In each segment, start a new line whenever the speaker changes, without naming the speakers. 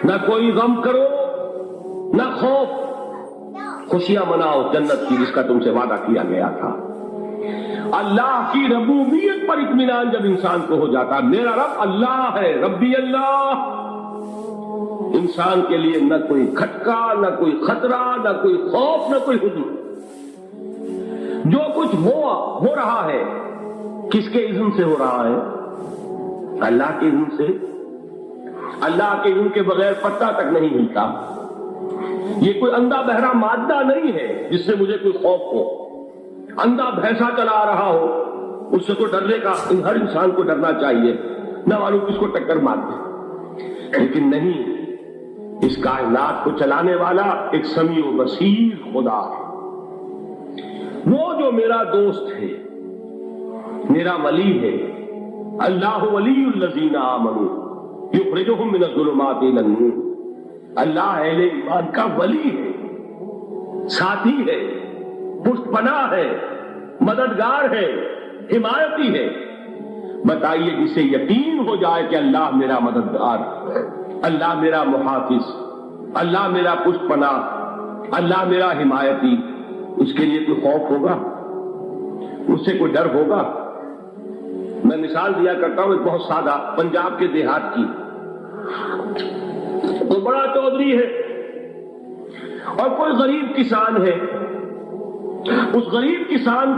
نہ کوئی غم کرو نہ خوف، خوشیاں مناؤ جنت کی جس کا تم سے وعدہ کیا گیا تھا۔ اللہ کی ربوبیت پر اطمینان جب انسان کو ہو جاتا، میرا رب اللہ ہے، ربی اللہ، انسان کے لیے نہ کوئی کھٹکا، نہ کوئی خطرہ، نہ کوئی خوف، نہ کوئی حزن۔ جو کچھ ہو رہا ہے کس کے اذن سے ہو رہا ہے؟ اللہ کے اذن سے۔ اللہ کے اذن کے بغیر پتا تک نہیں ہلتا۔ یہ کوئی اندھا بہرا مادہ نہیں ہے جس سے مجھے کوئی خوف ہو۔ اندھا بھینسا چلا آ رہا ہو اس سے تو ڈرنے کا ہر انسان کو ڈرنا چاہیے، نہ معلوم کس کو ٹکر مار دے، لیکن نہیں، اس کائنات کو چلانے والا ایک سمیع و بصیر خدا ہے۔ وہ جو میرا دوست ہے، میرا ولی ہے، اللہ ولی الذین آمنوا یخرجہم من الظلمات الی النور، اللہ اہل ایمان کا ولی ہے، ساتھی ہے، پشت پناہ ہے، مددگار ہے، حمایتی ہے۔ بتائیے جسے یقین ہو جائے کہ اللہ میرا مددگار، اللہ میرا محافظ، اللہ میرا پشت پناہ، اللہ میرا حمایتی، اس کے لیے کوئی خوف ہوگا؟ اس سے کوئی ڈر ہوگا؟ میں مثال دیا کرتا ہوں ایک بہت سادہ، پنجاب کے دیہات کی۔ تو بڑا چودھری ہے اور کوئی غریب کسان ہے، اس غریب کسان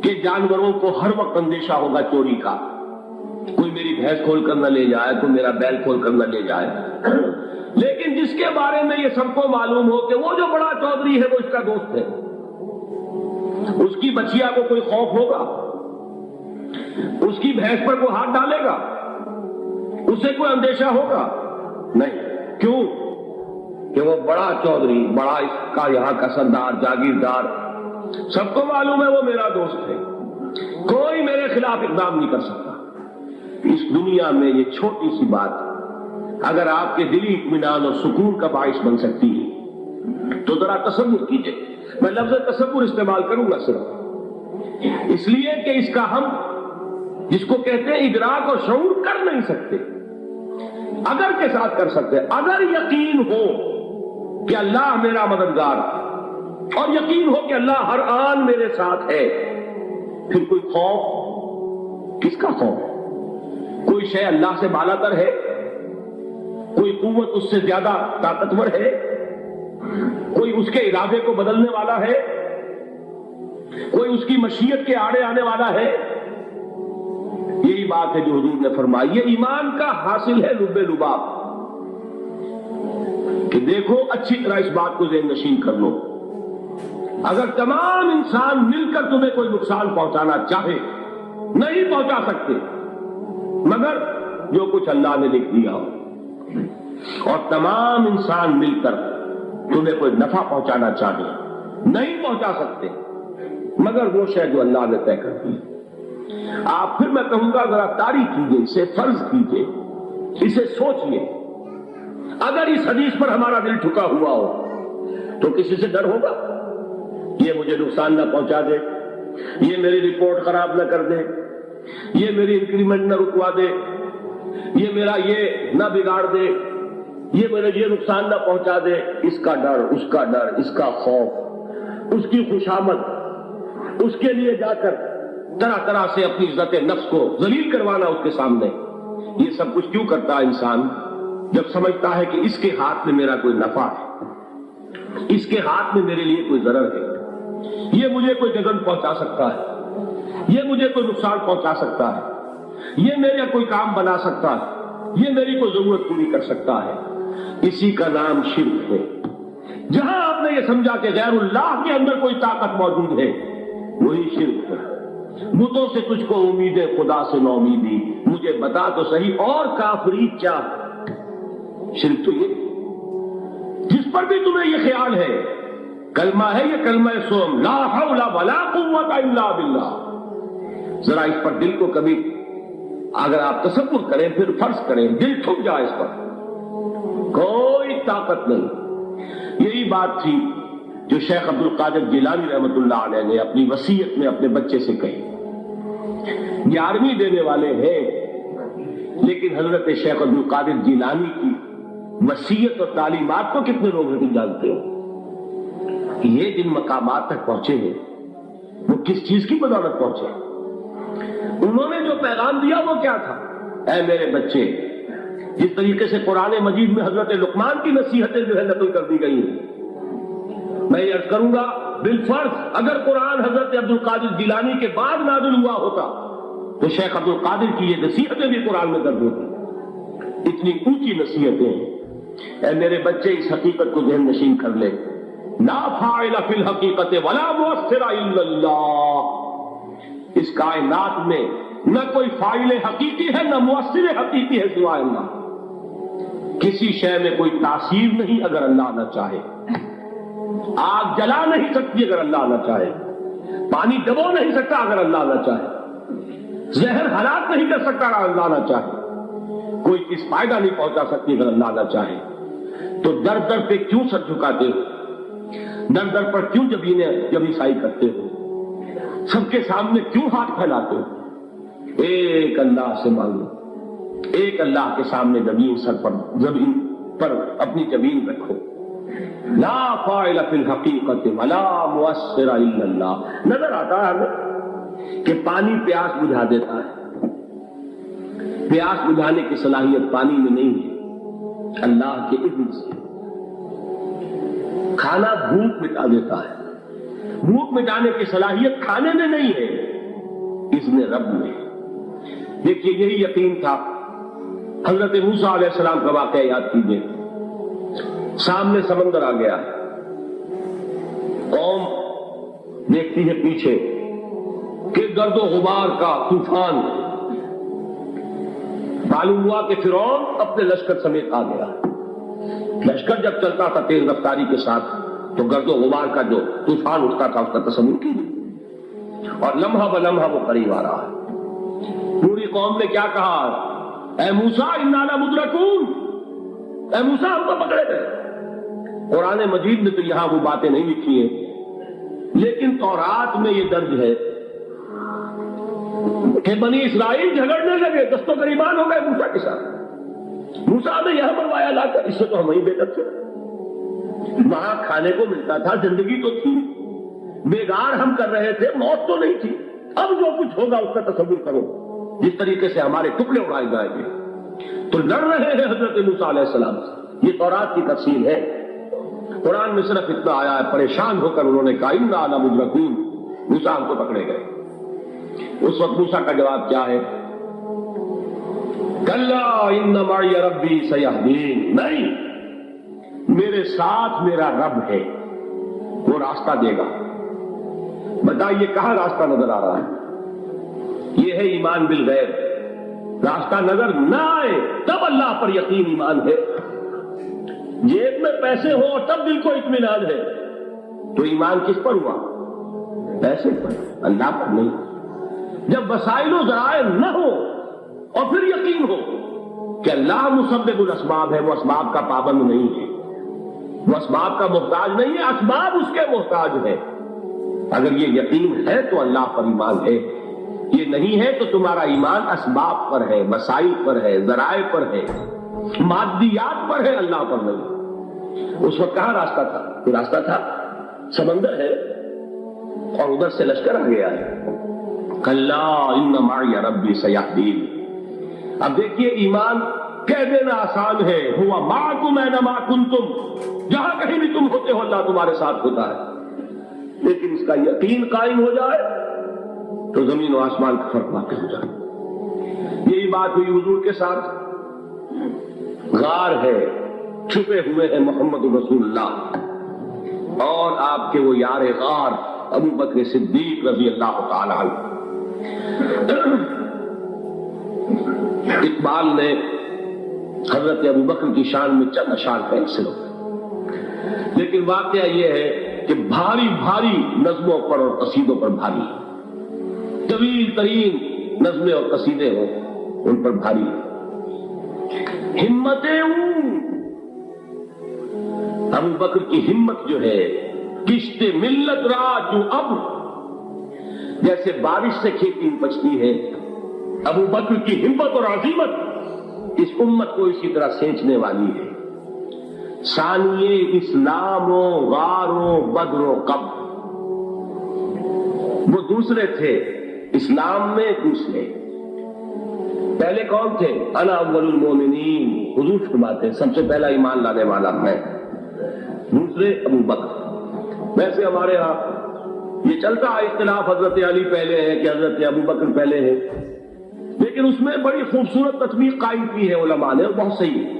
کے جانوروں کو ہر وقت اندیشہ ہوگا چوری کا، کوئی میری بھینس کھول کر نہ لے جائے، کوئی میرا بیل کھول کر نہ لے جائے۔ لیکن جس کے بارے میں یہ سب کو معلوم ہو کہ وہ جو بڑا چودھری ہے وہ اس کا دوست ہے، اس کی بچیا کو کوئی خوف ہوگا؟ اس کی بھینس پر کوئی ہاتھ ڈالے گا؟ اسے کوئی اندیشہ ہوگا؟ نہیں۔ کیوں؟ کہ وہ بڑا چودھری، بڑا اس کا یہاں کا سردار، جاگیردار، سب کو معلوم ہے وہ میرا دوست ہے، کوئی میرے خلاف اقدام نہیں کر سکتا۔ اس دنیا میں یہ چھوٹی سی بات اگر آپ کے دلی اطمینان اور سکون کا باعث بن سکتی ہے تو ذرا تصور کیجئے۔ میں لفظ تصور استعمال کروں گا صرف اس لیے کہ اس کا ہم جس کو کہتے ہیں ادراک اور شعور کر نہیں سکتے، اگر کے ساتھ کر سکتے۔ اگر یقین ہو کہ اللہ میرا مددگار اور یقین ہو کہ اللہ ہر آن میرے ساتھ ہے، پھر کوئی خوف؟ کس کا خوف؟ کوئی شے اللہ سے بالا تر ہے؟ کوئی قوت اس سے زیادہ طاقتور ہے؟ کوئی اس کے ارادے کو بدلنے والا ہے؟ کوئی اس کی مشیت کے آڑے آنے والا ہے؟ یہی بات ہے جو حضور نے فرمائی، یہ ایمان کا حاصل ہے لب لباب، کہ دیکھو اچھی طرح اس بات کو ذہن نشین کر لو، اگر تمام انسان مل کر تمہیں کوئی نقصان پہنچانا چاہے نہیں پہنچا سکتے، مگر جو کچھ اللہ نے لکھ دیا ہو، اور تمام انسان مل کر تمہیں کوئی نفع پہنچانا چاہے نہیں پہنچا سکتے، مگر وہ شے جو اللہ نے طے کر دی۔ آپ پھر میں کہوں گا ذرا طاری کیجئے، اسے فرض کیجئے، اسے سوچئے، اگر اس حدیث پر ہمارا دل ٹھکا ہوا ہو تو کسی سے ڈر ہوگا؟ یہ مجھے نقصان نہ پہنچا دے، یہ میری رپورٹ خراب نہ کر دے، یہ میری انکریمنٹ نہ رکوا دے، یہ میرا یہ نہ بگاڑ دے، یہ میرے یہ نقصان نہ پہنچا دے۔ اس کا ڈر، اس کا ڈر، اس کا خوف، اس کی خوشامد، اس کے لیے جا کر طرح طرح سے اپنی عزت نفس کو ذلیل کروانا اس کے سامنے، یہ سب کچھ کیوں کرتا ہے انسان؟ جب سمجھتا ہے کہ اس کے ہاتھ میں میرا کوئی نفع ہے، اس کے ہاتھ میں میرے لیے کوئی ضرر ہے، یہ مجھے کوئی جگن پہنچا سکتا ہے، یہ مجھے کوئی نقصان پہنچا سکتا ہے، یہ میرا کوئی کام بنا سکتا ہے، یہ میری کوئی ضرورت پوری کر سکتا ہے، اسی کا نام شرک ہے۔ جہاں آپ نے یہ سمجھا کہ غیر اللہ کے اندر کوئی طاقت موجود ہے، وہی شرک ہے۔ بتوں سے تجھ کو امید ہے، خدا سے نو امیدی، مجھے بتا تو صحیح اور کافری کیا؟ شرک تو یہ جس پر بھی تمہیں یہ خیال ہے، کلمہ ہے یہ کلمہ سوم، لا حول ولا قوت الا باللہ، ذرا اس پر دل کو کبھی اگر آپ تصور کریں، پھر فرض کریں، دل ٹھک جائے، اس پر کوئی طاقت نہیں۔ یہی بات تھی جو شیخ عبد القادر جیلانی رحمۃ اللہ علیہ نے اپنی وصیت میں اپنے بچے سے کہی۔ 11ویں دینے والے ہیں، لیکن حضرت شیخ عبد القادر جیلانی کی وصیت اور تعلیمات کو کتنے لوگ نہیں جانتے ہو؟ یہ جن مقامات تک پہنچے ہیں وہ کس چیز کی بدولت پہنچے؟ انہوں نے جو پیغام دیا وہ کیا تھا؟ اے میرے بچے، جس طریقے سے قرآن مجید میں حضرت لقمان کی نصیحتیں جو ہے نقل کر دی گئی ہیں، میں یہ عرض کروں گا بالفرض اگر قرآن حضرت عبد القادر جیلانی کے بعد نازل ہوا ہوتا تو شیخ عبد القادر کی یہ نصیحتیں بھی قرآن میں درج ہوتی۔ اتنی اونچی نصیحتیں ہیں۔ اے میرے بچے، اس حقیقت کو ذہن نشین کر لے، لا فاعل فی الحقیقت ولا مؤثر الا اللہ۔ اس کائنات میں نہ کوئی فاعل حقیقی ہے نہ مؤثر حقیقی ہے سوائے اللہ۔ کسی شے میں کوئی تاثیر نہیں اگر اللہ نہ چاہے۔ آگ جلا نہیں سکتی اگر اللہ نہ چاہے، پانی ڈبو نہیں سکتا اگر اللہ نہ چاہے، زہر ہلاک نہیں کر سکتا اگر اللہ نہ چاہے، کوئی کس فائدہ نہیں پہنچا سکتی اگر اللہ نہ چاہے۔ تو در در پہ کیوں سر جھکاتے ہو؟ در در پر کیوں جبینسائی کرتے ہو؟ سب کے سامنے کیوں ہاتھ پھیلاتے ہو؟ ایک اللہ سے مانگو، ایک اللہ کے سامنے زمین پر اپنی جبین رکھو۔ لا فاعل فی الحقیقت ولا مؤثر الا اللہ۔ نظر آتا ہے ہمیں کہ پانی پیاس بجھا دیتا ہے، پیاس بجھانے کی صلاحیت پانی میں نہیں ہے، اللہ کے اذن سے۔ کھانا بھوک مٹا دیتا ہے، بھوک مٹانے کی صلاحیت کھانے میں نہیں ہے، اذن رب میں۔ دیکھیے یہی یقین تھا حضرت موسیٰ علیہ السلام کا واقعہ یاد کیجیے۔ سامنے سمندر آ گیا، قوم دیکھتی ہے پیچھے کہ گرد و غبار کا طوفان۔ معلوم ہوا کہ فرعون اپنے لشکر سمیت آ گیا۔ لشکر جب چلتا تھا تیز رفتاری کے ساتھ تو گرد و غبار کا جو طوفان اٹھتا تھا اس کا تصور کیجیے، اور لمحہ بلمحہ وہ قریب آ رہا ہے۔ پوری قوم نے کیا کہا؟ اے موسیٰ انا لمدرکون، اے موسیٰ ہم کو پکڑے گئے۔ قرآن مجید میں تو یہاں وہ باتیں نہیں لکھی ہیں، لیکن تورات میں یہ درج ہے کہ بنی اسرائیل جھگڑنے لگے، دست و گریبان ہو گئے موسیٰ کے ساتھ۔ موسیٰ نے یہاں بنوایا لا کر، اس سے تو ہم ہی بے دخل تھے، وہاں کھانے کو ملتا تھا، زندگی تو تھی، بیگار ہم کر رہے تھے، موت تو نہیں تھی۔ اب جو کچھ ہوگا اس کا تصور کرو، جس طریقے سے ہمارے ٹکڑے اڑائے جائیں گے۔ تو لڑ رہے ہیں حضرت موسیٰ علیہ السلام سے، یہ تورات کی تفصیل ہے۔ قرآن میں صرف اتنا آیا ہے، پریشان ہو کر انہوں نے کہا انا لمدرکون، موسیٰ ہم کو پکڑے گئے۔ اس وقت موسیٰ کا جواب کیا ہے؟ کلا ان معی ربی سیہدین، نہیں، میرے ساتھ میرا رب ہے، وہ راستہ دے گا۔ بتائیے کہاں راستہ نظر آ رہا ہے؟ یہ ہے ایمان بالغیب۔ راستہ نظر نہ آئے تب اللہ پر یقین ایمان ہے۔ جیب میں پیسے ہو اور تب دل کو اطمینان ہے تو ایمان کس پر ہوا؟ پیسے پر، اللہ پر نہیں۔ جب وسائل و ذرائع نہ ہو اور پھر یقین ہو کہ اللہ مسبب الاسباب ہے، وہ اسباب کا پابند نہیں ہے، وہ اسباب کا محتاج نہیں ہے، اسباب اس کے محتاج ہے۔ اگر یہ یقین ہے تو اللہ پر ایمان ہے، یہ نہیں ہے تو تمہارا ایمان اسباب پر ہے، وسائل پر ہے، ذرائع پر ہے، مادیات پر ہے، اللہ پر نہیں۔ اس وقت کہاں راستہ تھا؟ کوئی راستہ تھا؟ سمندر ہے اور ادھر سے لشکر آ گیا ہے۔ کلا ان معی ربی سیہدین۔ اب دیکھیے ایمان کہہ دینا آسان ہے، ہوا معکم اینما کنتم، جہاں کہیں بھی تم ہوتے ہو اللہ تمہارے ساتھ ہوتا ہے، لیکن اس کا یقین قائم ہو جائے تو زمین و آسمان کا فرق واقع ہو جائے۔ یہی بات ہوئی حضور کے ساتھ۔ غار ہے، چھپے ہوئے ہیں محمد رسول اللہ اور آپ کے وہ یار غار ابو بکر صدیق رضی اللہ تعالی عنہ۔ اقبال نے حضرت ابو بکر کی شان میں چند اشعار پیش کیے، لیکن واقعہ یہ ہے کہ بھاری بھاری نظموں پر اور قصیدوں پر بھاری، طویل ترین نظمیں اور قصیدے ہوں ان پر بھاری۔ ہمتیں ابو بکر کی ہمت جو ہے، کشت ملت را جو اب، جیسے بارش سے کھیتی بچتی ہے، ابو بکر کی ہمت اور عزیمت اس امت کو اسی طرح سینچنے والی ہے۔ ثانیے اسلام و غار و بدر و قبر، وہ دوسرے تھے اسلام میں، دوسرے پہلے کون تھے؟ انا اول المومنین، حضور فرماتے ہیں سب سے پہلا ایمان لانے والا میں، دوسرے ابو بکر۔ ویسے ہمارے ہاں یہ چلتا ہے اختلاف، حضرت علی پہلے ہے کہ حضرت ابو بکر پہلے ہے، لیکن اس میں بڑی خوبصورت تطبیق قائم کی ہے علماء نے، اور بہت صحیح ہے۔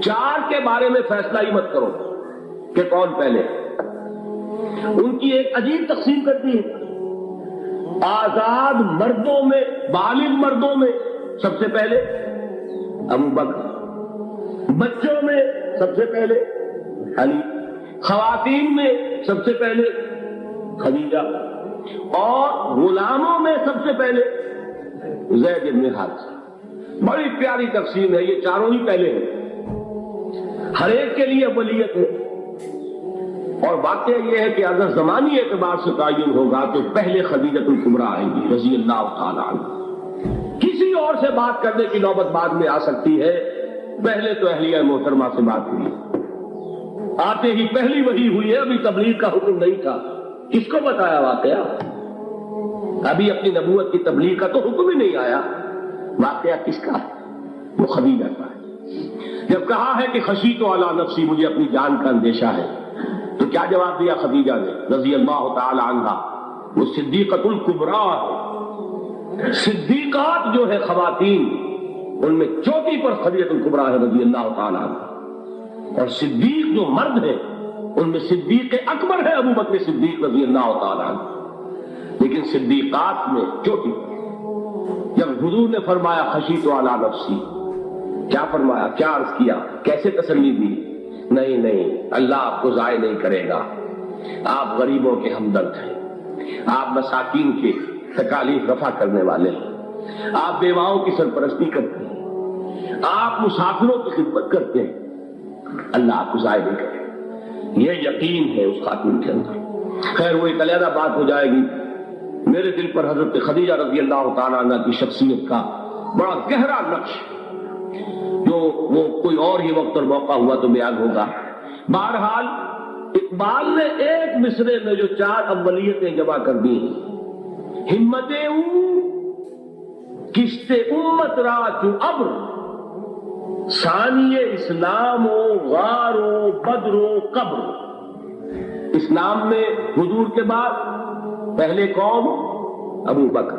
چار کے بارے میں فیصلہ ہی مت کرو کہ کون پہلے، ان کی ایک عجیب تقسیم کرتی ہے۔ آزاد مردوں میں، بالغ مردوں میں سب سے پہلے ابو بکر، بچوں میں سب سے پہلے علی، خواتین میں سب سے پہلے خدیجہ، اور غلاموں میں سب سے پہلے زید بن حارثہ۔ بڑی پیاری تقسیم ہے، یہ چاروں ہی پہلے ہیں، ہر ایک کے لیے اولیت ہے۔ اور واقعہ یہ ہے کہ اگر زمانی اعتبار سے تعین ہوگا تو پہلے خدیجۃ الکبریٰ آئیں گی رضی اللہ تعالی عنہ، کسی اور سے بات کرنے کی نوبت بعد میں آ سکتی ہے، پہلے تو اہلیہ محترمہ سے بات ہوئی، آتے ہی پہلی وحی ہوئی ہے، ابھی تبلیغ کا حکم نہیں تھا۔ کس کو بتایا واقعہ؟ ابھی اپنی نبوت کی تبلیغ کا تو حکم ہی نہیں آیا، واقعہ کس کا ہے؟ وہ خدیجہ کا ہے۔ جب کہا ہے کہ خشیت علی نفسی، مجھے اپنی جان کا اندیشہ ہے، تو کیا جواب دیا خدیجہ نے رضی اللہ تعالی عنہا؟ وہ صدیقۃ الکبریٰ ہے، صدیقات جو ہے خواتین، ان میں چوٹی پر خدیجۃ الکبریٰ ہے رضی اللہ تعالی عنہا، اور صدیق جو مرد ہے ان میں صدیق اکبر ہے ابو بکر صدیق رضی اللہ تعالی عنہ، لیکن صدیقات میں چوٹی پر۔ جب حضور نے فرمایا خشیت علی نفسی، کیا فرمایا، کیا عرض کیا، کیسے تسلی دی؟ نہیں نہیں، اللہ آپ کو ضائع نہیں کرے گا، آپ غریبوں کے ہمدرد ہیں، آپ مساکین کے تکالیف رفع کرنے والے ہیں، آپ بیواؤں کی سرپرستی کرتے ہیں، آپ مسافروں کی خدمت کرتے ہیں، اللہ آپ کو ضائع نہیں کرے گا۔ یہ یقین ہے اس خاتون کے اندر۔ خیر وہ ایک علیحدہ بات ہو جائے گی۔ میرے دل پر حضرت خدیجہ رضی اللہ تعالیٰ عنہ کی شخصیت کا بڑا گہرا نقش، جو وہ کوئی اور ہی وقت اور موقع ہوا تو بیان ہوگا۔ بہرحال اقبال نے ایک مصرے میں جو چار اولیتیں جمع کر دی ہیں، ہمتیں کشت امت را چو ابر، ثانی اسلام و غار و بدر و قبر۔ اسلام میں حضور کے بعد پہلے کون؟ ابو بکر۔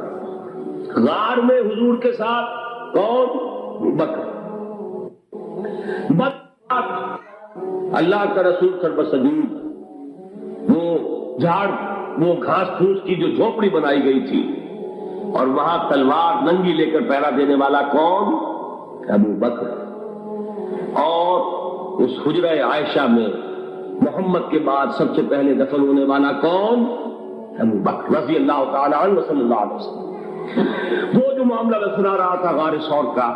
غار میں حضور کے ساتھ کون؟ ابو بکر۔ اللہ کا رسول سربسجود، وہ جھاڑ، وہ گھاس پھوس کی جو جھوپڑی بنائی گئی تھی، اور وہاں تلوار ننگی لے کر پہرا دینے والا کون؟ ابو بکر۔ اور اس حجرہ عائشہ میں محمد کے بعد سب سے پہلے دفن ہونے والا کون؟ ابو بکر رضی اللہ تعالی عنہ صلی اللہ علیہ وسلم۔ وہ جو معاملہ میں سنا رہا تھا غار ثور کا،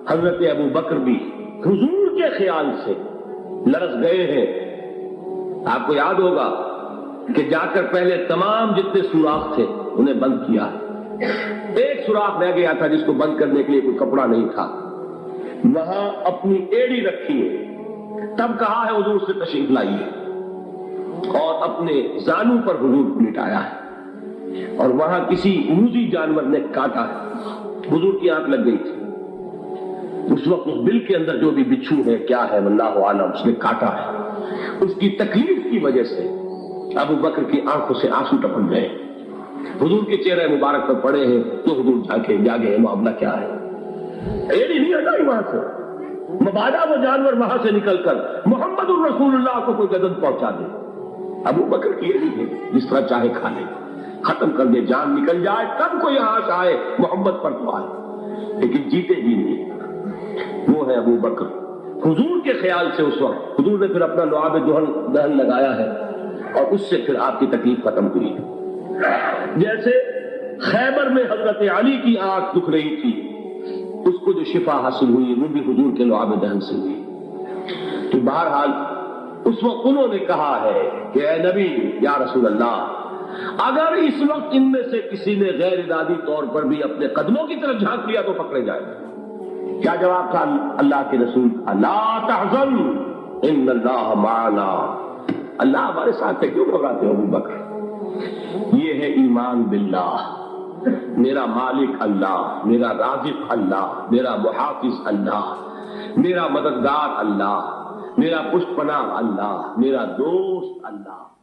حضرت ابو بکر بھی حضور کے خیال سے لرز گئے ہیں۔ آپ کو یاد ہوگا کہ جا کر پہلے تمام جتنے سوراخ تھے انہیں بند کیا، ایک سوراخ رہ گیا تھا جس کو بند کرنے کے لیے کوئی کپڑا نہیں تھا، وہاں اپنی ایڑی رکھی ہے، تب کہا ہے حضور سے تشریف لائیے، اور اپنے زانو پر حضور کو لٹایا ہے، اور وہاں کسی موذی جانور نے کاٹا ہے، حضور کی آنکھ لگ گئی تھی، اس وقت اس بل کے اندر جو بھی بچھو ہے کیا ہے واللہ عالم، اس نے کاٹا ہے، اس کی تکلیف کی وجہ سے ابو بکر کی آنکھوں سے آنسو ٹپک گئے، حضور کے چہرے مبارک پر پڑے ہیں، تو حضور جاگے معاملہ کیا ہے؟ ایڑی نہیں ہٹائی وہاں سے، مبادا وہ جانور وہاں سے نکل کر محمد الرسول اللہ کو کوئی گدن پہنچا دے، ابو بکر کی ایڑی ہے، جس طرح چاہے کھا لے، ختم کر دے، جان نکل جائے تب کوئی یہاں سے آئے، محمد پر تو آئے، لیکن جیتے جی نہیں۔ وہ ہے ابو بکر۔ حضور کے خیال سے اس وقت حضور نے پھر اپنا لعاب دہن لگایا ہے، اور اس سے پھر آپ کی تکلیف ختم ہوئی۔ جیسے خیبر میں حضرت علی کی آنکھ دکھ رہی تھی، اس کو جو شفا حاصل ہوئی وہ بھی حضور کے لعاب دہن سے ہوئی۔ تو بہرحال اس وقت انہوں نے کہا ہے کہ اے نبی یا رسول اللہ، اگر اس وقت ان میں سے کسی نے غیر ارادی طور پر بھی اپنے قدموں کی طرف جھانک لیا تو پکڑے جائے، کیا جواب تھا اللہ کے رسول کا؟ لا تحزن ان اللہ معنا، اللہ ہمارے ساتھ ہے، کیوں گھبراتے ہو ابو بکر؟ یہ ہے ایمان باللہ، میرا مالک اللہ، میرا رازق اللہ، میرا محافظ اللہ، میرا مددگار اللہ، میرا پشت پناہ اللہ، میرا دوست اللہ۔